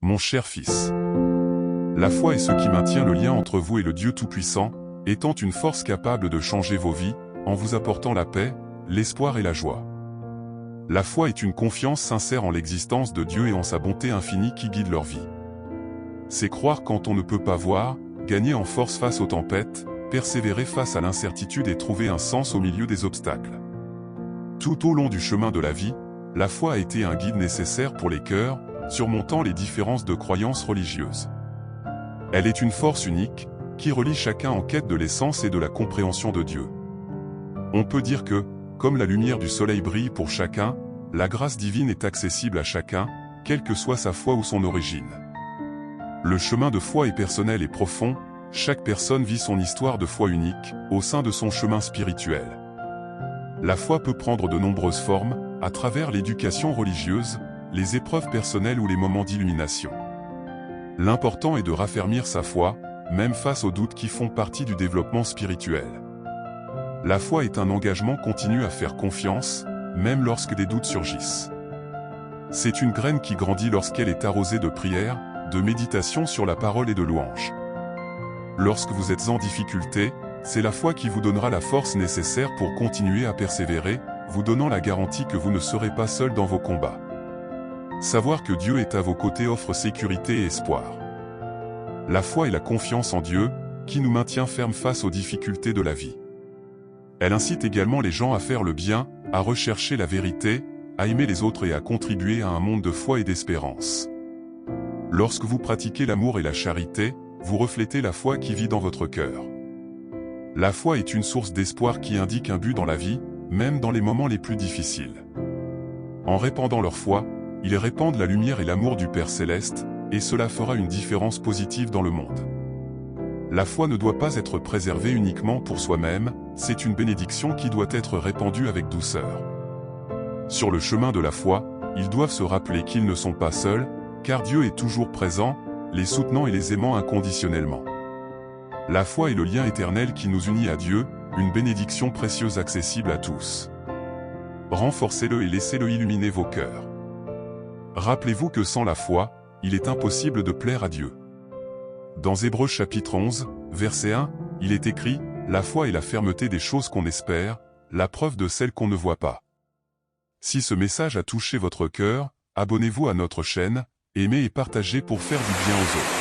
Mon cher fils, la foi est ce qui maintient le lien entre vous et le Dieu Tout-Puissant, étant une force capable de changer vos vies, en vous apportant la paix, l'espoir et la joie. La foi est une confiance sincère en l'existence de Dieu et en sa bonté infinie qui guide leur vie. C'est croire quand on ne peut pas voir, gagner en force face aux tempêtes, persévérer face à l'incertitude et trouver un sens au milieu des obstacles. Tout au long du chemin de la vie, la foi a été un guide nécessaire pour les cœurs, surmontant les différences de croyances religieuses. Elle est une force unique, qui relie chacun en quête de l'essence et de la compréhension de Dieu. On peut dire que, comme la lumière du soleil brille pour chacun, la grâce divine est accessible à chacun, quelle que soit sa foi ou son origine. Le chemin de foi est personnel et profond, chaque personne vit son histoire de foi unique, au sein de son chemin spirituel. La foi peut prendre de nombreuses formes, à travers l'éducation religieuse, les épreuves personnelles ou les moments d'illumination. L'important est de raffermir sa foi, même face aux doutes qui font partie du développement spirituel. La foi est un engagement continu à faire confiance, même lorsque des doutes surgissent. C'est une graine qui grandit lorsqu'elle est arrosée de prières, de méditation sur la parole et de louanges. Lorsque vous êtes en difficulté, c'est la foi qui vous donnera la force nécessaire pour continuer à persévérer, vous donnant la garantie que vous ne serez pas seul dans vos combats. Savoir que Dieu est à vos côtés offre sécurité et espoir. La foi et la confiance en Dieu, qui nous maintient fermes face aux difficultés de la vie. Elle incite également les gens à faire le bien, à rechercher la vérité, à aimer les autres et à contribuer à un monde de foi et d'espérance. Lorsque vous pratiquez l'amour et la charité, vous reflétez la foi qui vit dans votre cœur. La foi est une source d'espoir qui indique un but dans la vie, même dans les moments les plus difficiles. En répandant leur foi, ils répandent la lumière et l'amour du Père Céleste, et cela fera une différence positive dans le monde. La foi ne doit pas être préservée uniquement pour soi-même, c'est une bénédiction qui doit être répandue avec douceur. Sur le chemin de la foi, ils doivent se rappeler qu'ils ne sont pas seuls, car Dieu est toujours présent, les soutenant et les aimant inconditionnellement. La foi est le lien éternel qui nous unit à Dieu, une bénédiction précieuse accessible à tous. Renforcez-le et laissez-le illuminer vos cœurs. Rappelez-vous que sans la foi, il est impossible de plaire à Dieu. Dans Hébreux chapitre 11, verset 1, il est écrit « La foi est la fermeté des choses qu'on espère, la preuve de celles qu'on ne voit pas ». Si ce message a touché votre cœur, abonnez-vous à notre chaîne, aimez et partagez pour faire du bien aux autres.